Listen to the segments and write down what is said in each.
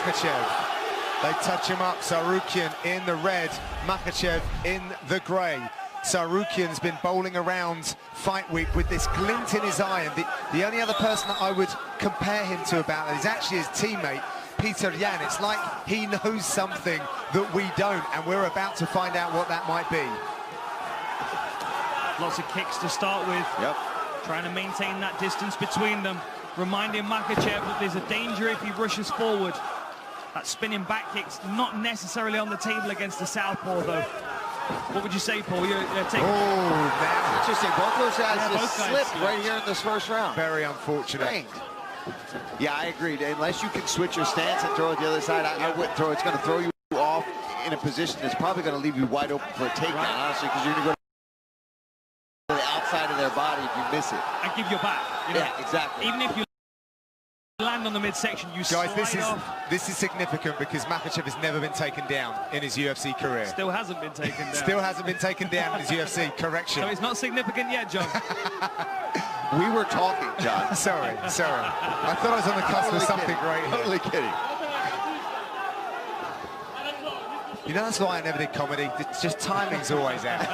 Makhachev. They touch him up. Tsarukyan in the red, Makhachev in the grey. Tsarukyan's been bowling around fight week with this glint in his eye, and the only other person that I would compare him to about that is actually his teammate, Yan. It's like he knows something that we don't, and we're about to find out what that might be. Lots of kicks to start with. Yep. Trying to maintain that distance between them. Reminding Makhachev that there's a danger if he rushes forward. That spinning back kick's not necessarily on the table against the southpaw, though. What would you say, Paul? You're taking... Oh, now. Interesting. Both those guys just slipped right here in this first round. Very unfortunate. Dang. Yeah, I agreed. Unless you can switch your stance and throw it the other side, I wouldn't throw it. It's going to throw you off in a position that's probably going to leave you wide open for a takedown, honestly, because you're going to go to the outside of their body if you miss it. And give your back. You know? Yeah, exactly. Even if you land on the midsection, you guys, slide this is significant because Makhachev has never been taken down in his UFC career. Still hasn't been taken down. Still hasn't been taken down in his UFC. Correction. So it's not significant yet, John. We were talking, John. Sorry. I thought I was on the cusp of something great here. Totally kidding. You know, that's why I never did comedy. It's just timing's always out.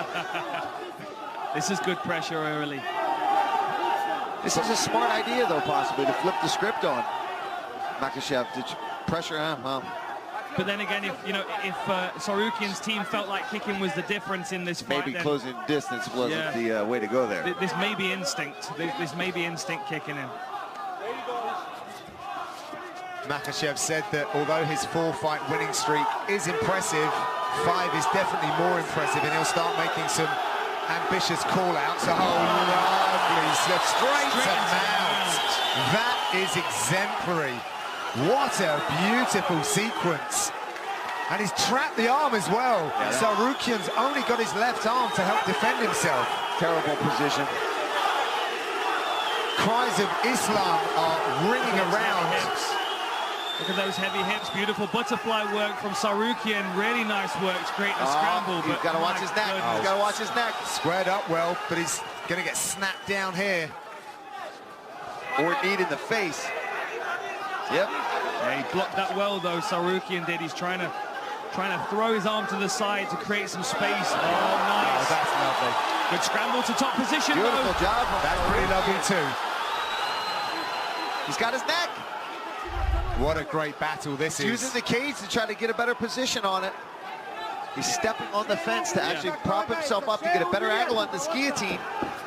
This is good pressure early. This is a smart idea, though, possibly, to flip the script on Makhachev. To pressure him, well. But then again, if Tsarukyan's team felt like kicking was the difference in this fight, maybe then closing distance wasn't the way to go there. This may be instinct. This may be instinct kicking in. Makhachev said that although his 4-fight winning streak is impressive, 5 is definitely more impressive, and he'll start making some ambitious call-outs. Oh, lovely slip straight to mount. That is exemplary. What a beautiful sequence. And he's trapped the arm as well. Yeah. Tsarukyan's only got his left arm to help defend himself. Terrible position. Cries of Islam are ringing around. Look at those heavy hips. Beautiful butterfly work from Tsarukyan. Really nice work to create a scramble. He's got to watch his neck. He's got to watch his neck. Squared up well, but he's going to get snapped down here. Or knee in the face. Yep. Yeah, he blocked that well, though. Tsarukyan did. He's trying to throw his arm to the side to create some space. Oh, nice. Oh, that's lovely. Good scramble to top position. Beautiful job. That's pretty lovely too. He's got his neck. What a great battle this is. Using the cage to try to get a better position on it. He's stepping on the fence to actually prop himself up to get a better angle on this guillotine.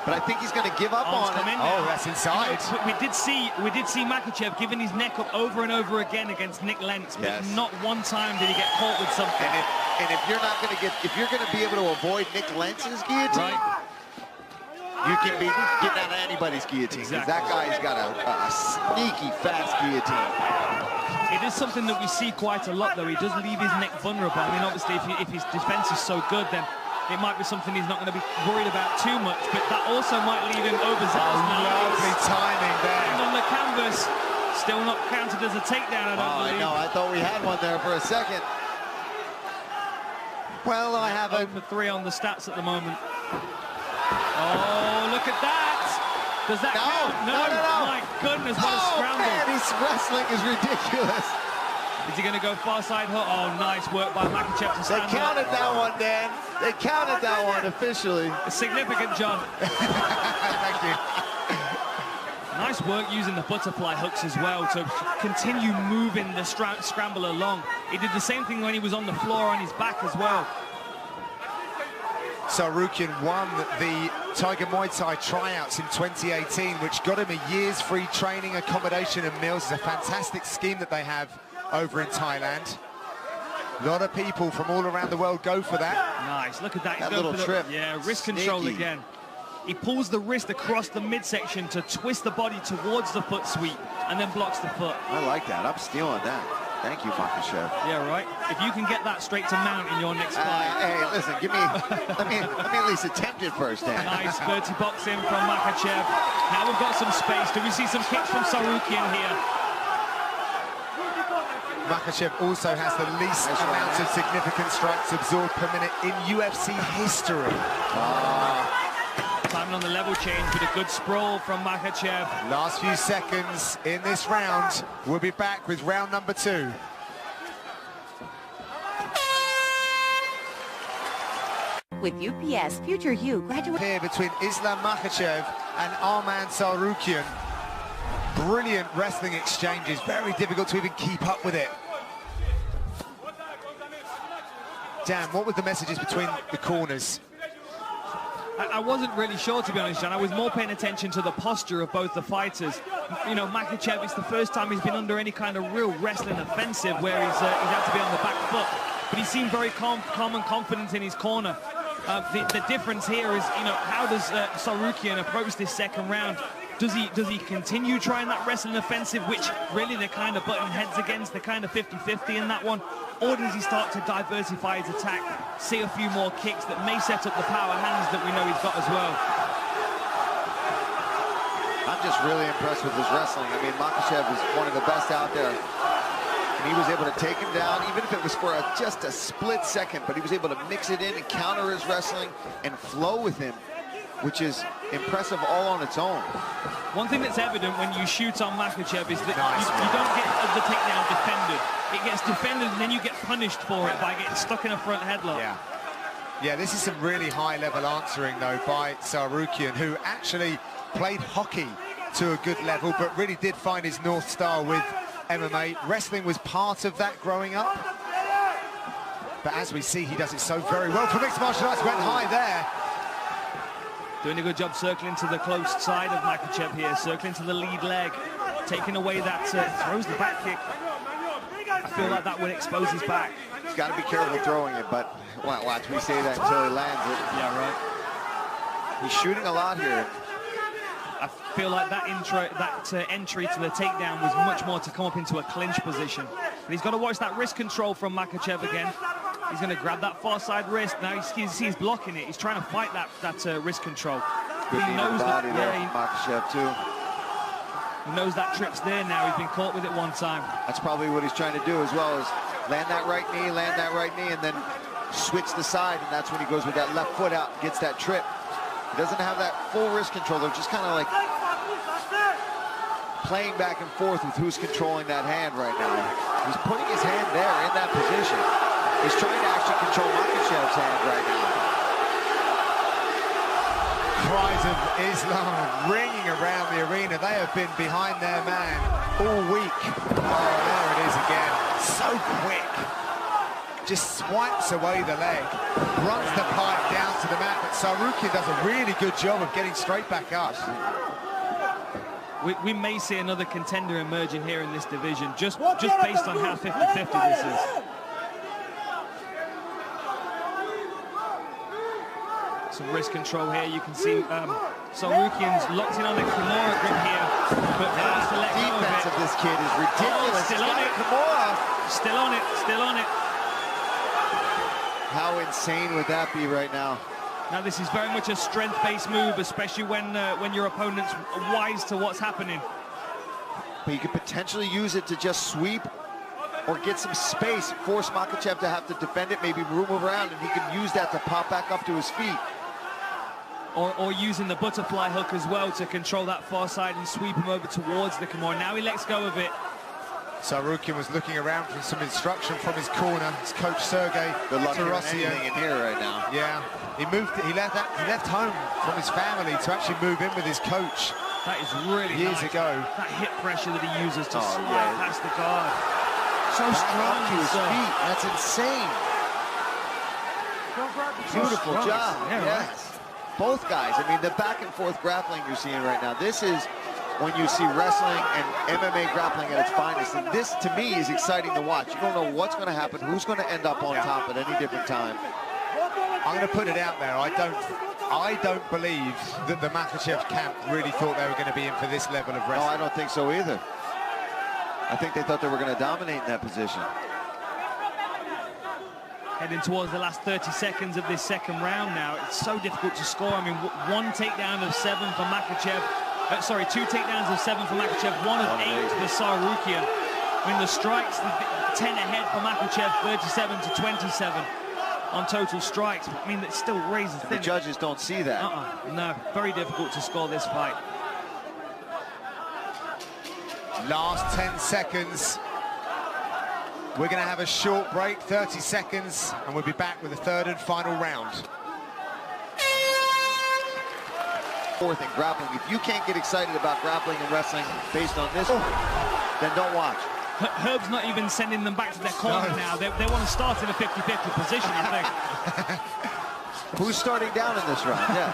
But I think he's going to give up on it. Oh, that's inside. You know, we did see Makhachev giving his neck up over and over again against Nick Lentz, but not one time did he get caught with something. And if you're not going to if you're going to be able to avoid Nick Lentz's guillotine, you can be getting out of anybody's guillotine. Exactly. That guy's got a sneaky fast guillotine. It is something that we see quite a lot, though. He does leave his neck vulnerable. I mean, obviously, if his defense is so good, then it might be something he's not going to be worried about too much, but that also might leave him overzealous. Lovely timing there. And on the canvas, still not counted as a takedown, I don't believe. I know, I thought we had one there for a second. Well, I have a 0 for 3 on the stats at the moment. Oh, look at that! Does that count? No. My goodness, what a scramble. Man, his wrestling is ridiculous. Is he going to go far side hook? Oh, nice work by Makhachev to stand up. They counted that one, Dan. They counted that one officially. It's significant, John. Thank you. Nice work using the butterfly hooks as well to continue moving the scramble along. He did the same thing when he was on the floor on his back as well. Tsarukyan won the Tiger Muay Thai tryouts in 2018, which got him a year's free training, accommodation and meals. It's a fantastic scheme that they have over in Thailand. A lot of people from all around the world go for that. Nice, look at that. That little trip. Yeah, wrist control again. He pulls the wrist across the midsection to twist the body towards the foot sweep and then blocks the foot. I like that. I'm stealing that. Thank you, Makhachev. Yeah, right. If you can get that straight to mount in your next fight. Hey, listen, give me, let me at least attempt it first, Dan. Nice dirty boxing from Makhachev. Now we've got some space. Do we see some kicks from Tsarukyan here? Makhachev also has the least amount of significant strikes absorbed per minute in UFC history. Timing on the level change with a good sprawl from Makhachev. Last few seconds in this round. We'll be back with round number 2. With UPS, future you graduate. Here between Islam Makhachev and Arman Tsarukyan. Brilliant wrestling exchanges, very difficult to even keep up with it. Dan, what were the messages between the corners? I wasn't really sure, to be honest, John. I was more paying attention to the posture of both the fighters. You know, Makhachev, it's the first time he's been under any kind of real wrestling offensive where he's had to be on the back foot. But he seemed very calm and confident in his corner. The difference here is, you know, how does Tsarukyan approach this second round? Does he continue trying that wrestling offensive, which really they're kind of butting heads against? They're kind of 50-50 in that one. Or does he start to diversify his attack, see a few more kicks that may set up the power hands that we know he's got as well? I'm just really impressed with his wrestling. I mean, Makhachev is one of the best out there. And he was able to take him down, even if it was for just a split second, but he was able to mix it in and counter his wrestling and flow with him, which is impressive all on its own. One thing that's evident when you shoot on Makhachev is that you don't get the takedown defended. It gets defended and then you get punished for it by getting stuck in a front headlock. Yeah, this is some really high-level answering, though, by Tsarukyan, who actually played hockey to a good level, but really did find his North Star with MMA. Wrestling was part of that growing up. But as we see, he does it so very well for mixed martial arts. Went high there. Doing a good job circling to the close side of Makhachev here, circling to the lead leg, taking away that, throws the back kick. I feel like that would expose his back. He's got to be careful throwing it, but watch me say that until he lands it. Yeah, right. He's shooting a lot here. I feel like that entry to the takedown was much more to come up into a clinch position. But he's got to watch that wrist control from Makhachev again. He's going to grab that far side wrist. Now he's blocking it. He's trying to fight that wrist control. Good he knows body that. there, Yeah, Makhachev too. he knows that trip's there now. He's been caught with it one time. That's probably what he's trying to do as well, is land that right knee, and then switch the side, and that's when he goes with that left foot out and gets that trip. He doesn't have that full wrist control. They're just kind of like playing back and forth with who's controlling that hand right now. He's putting his hand there in that position. He's trying to actually control Makhachev's hand right now. Cries of Islam ringing around the arena. They have been behind their man all week. Oh, there it is again. So quick. Just swipes away the leg. Runs the pipe down to the mat, but Tsarukyan does a really good job of getting straight back up. We may see another contender emerging here in this division, just based on how 50-50 this is. Some wrist control here. You can see Tsarukyan's locked in on the Kimura grip here, but has to let go of it. Defense of this kid is ridiculous. Still on it. Kimura. Still on it. Still on it. How insane would that be right now? Now this is very much a strength-based move, especially when your opponent's wise to what's happening. But you could potentially use it to just sweep or get some space, force Makhachev to have to defend it, maybe move around, and he can use that to pop back up to his feet. Or using the butterfly hook as well to control that far side and sweep him over towards the Kimura. Now he lets go of it. Tsarukyan was looking around for some instruction from his corner. His coach Sergey. Good luck doing Tsarukyan anything in here right now. Yeah, he left home from his family to actually move in with his coach. That is really years nice. ago. That hip pressure that he uses to slide past the guard. So Back strong up to his feet. That's insane. Beautiful job. Yeah, yes. right. Both guys. I mean, the back and forth grappling you're seeing right now. This is when you see wrestling and MMA grappling at its finest. And this, to me, is exciting to watch. You don't know what's going to happen, who's going to end up on top at any different time. I'm going to put it out there. I don't believe that the Makhachev camp really thought they were going to be in for this level of wrestling. No, I don't think so either. I think they thought they were going to dominate in that position. Heading towards the last 30 seconds of this second round now. It's so difficult to score. I mean, one takedown of 7 for Makhachev. Sorry, 2 takedowns of 7 for Makhachev, 1 of 8 for Tsarukyan. I mean, the strikes, 10 ahead for Makhachev, 37 to 27 on total strikes. I mean, it still raises thin. The judges don't see that. No, very difficult to score this fight. Last 10 seconds. We're going to have a short break, 30 seconds, and we'll be back with the third and final round. fourth in grappling. If you can't get excited about grappling and wrestling based on this, then don't watch. Herb's not even sending them back to their corner now. They want to start in a 50-50 position, I think. Who's starting down in this round? Yeah.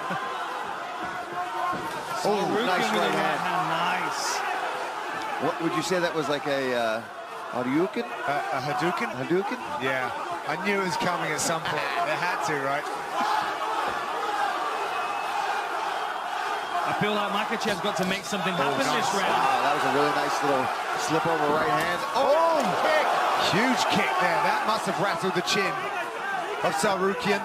Tsarukyan nice with right a hand. Nice. What would you say that was, like a Hadouken? A Hadouken? Hadouken? Yeah. I knew it was coming at some point. They had to, right? I feel like Makhachev's got to make something happen this round. Wow, that was a really nice little slip over right hand. Oh, kick! Huge kick there. That must have rattled the chin of Tsarukyan.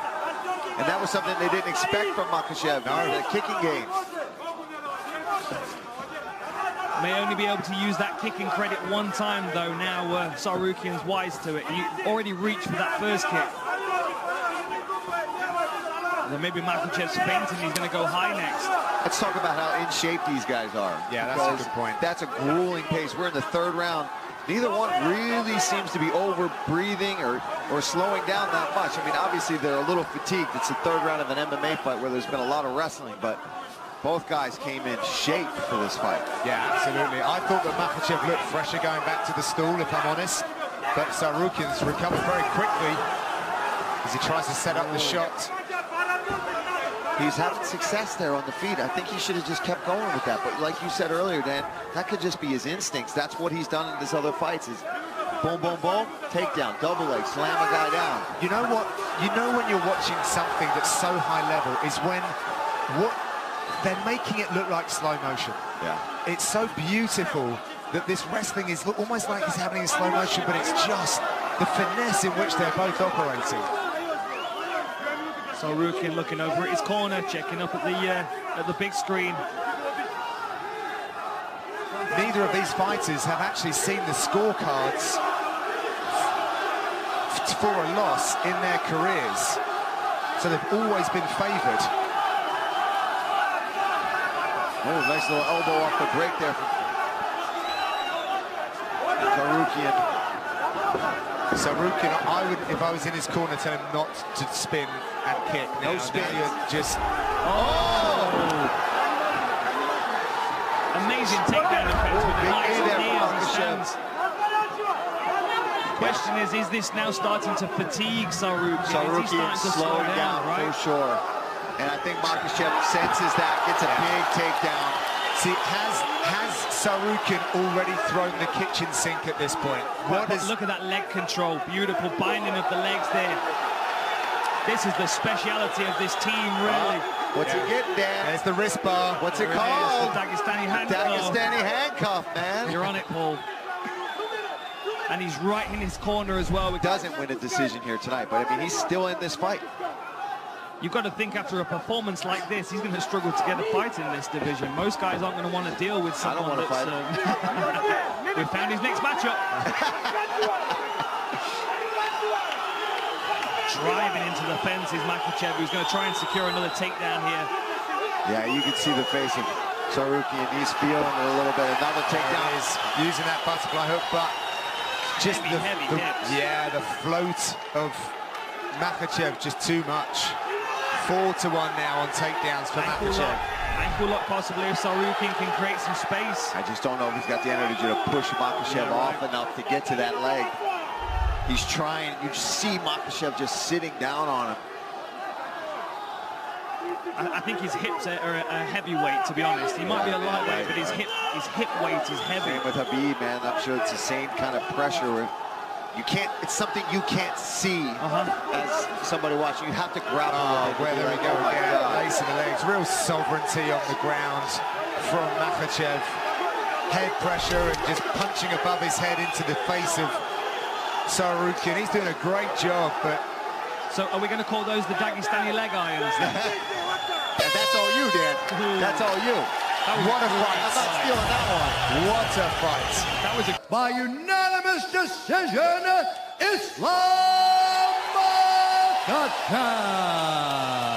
And that was something they didn't expect from Makhachev. No. The kicking game. May only be able to use that kicking credit one time, though. Now Tsarukyan's wise to it. He already reached for that first kick. And then maybe Makhachev's fainting. He's going to go high next. Let's talk about how in shape these guys are. Yeah, that's a good point. That's a grueling pace. We're in the third round. Neither one really seems to be over-breathing or slowing down that much. I mean, obviously, they're a little fatigued. It's the third round of an MMA fight where there's been a lot of wrestling, but both guys came in shape for this fight. Yeah, absolutely. I thought that Makhachev looked fresher going back to the stool, if I'm honest. But Tsarukyan's recovered very quickly as he tries to set up the shot. He's having success there on the feet. I think he should have just kept going with that. But like you said earlier, Dan, that could just be his instincts. That's what he's done in his other fights is boom, boom, boom, takedown, double leg, slam a guy down. You know what? You know when you're watching something that's so high level is when they're making it look like slow motion. Yeah. It's so beautiful that this wrestling is almost like it's happening in slow motion, but it's just the finesse in which they're both operating. Tsarukyan looking over at his corner, checking up at the big screen. Neither of these fighters have actually seen the scorecards for a loss in their careers, so they've always been favoured. Oh, nice little elbow off the break there from Tsarukyan, I would, if I was in his corner, tell him not to spin and kick. No spin. Just... Amazing takedown defense with the nice knee as he stands. Question is this now starting to fatigue Tsarukyan? Tsarukyan is he starting to slow down, right? For sure. And I think Makhachev senses that, gets a big takedown. See, has Tsarukyan already thrown the kitchen sink at this point? Look at that leg control. Beautiful binding of the legs there. This is the speciality of this team, really. What's it getting, Dan? There's the wrist bar. What's it called? The Dagestani handcuff. Dagestani handcuff, man. You're on it, Paul. And he's right in his corner as well. Doesn't win a decision here tonight, but I mean, he's still in this fight. You've got to think after a performance like this, he's going to struggle to get a fight in this division. Most guys aren't going to want to deal with someone that's... we found his next matchup. Driving into the fence is Makhachev, who's going to try and secure another takedown here. Yeah, you can see the face of Tsarukyan. He's feeling it a little bit. Another takedown. Is using that butterfly hook, but just heavy the float of Makhachev just too much. 4-1 now on takedowns for Makhachev. Ankle lock possibly if Tsarukyan can create some space. I just don't know if he's got the energy to push Makhachev off enough to get to that leg. He's trying. You see Makhachev just sitting down on him. I think his hips are a heavyweight, to be honest. He might be a lightweight, but his hip weight is heavy. Same with Habib, man. I'm sure it's the same kind of pressure where you can't, it's something you can't see as somebody watching. You have to grab where there we go again. Lace in the legs. Real sovereignty on the ground from Makhachev. Head pressure and just punching above his head into the face of Tsarukyan. He's doing a great job, but... So are we going to call those the Dagestani leg irons? That's all you, Dan. That's all you. What a fight. I'm not stealing that one. What a fight. That was a... By unanimous decision, Islam Makhachev.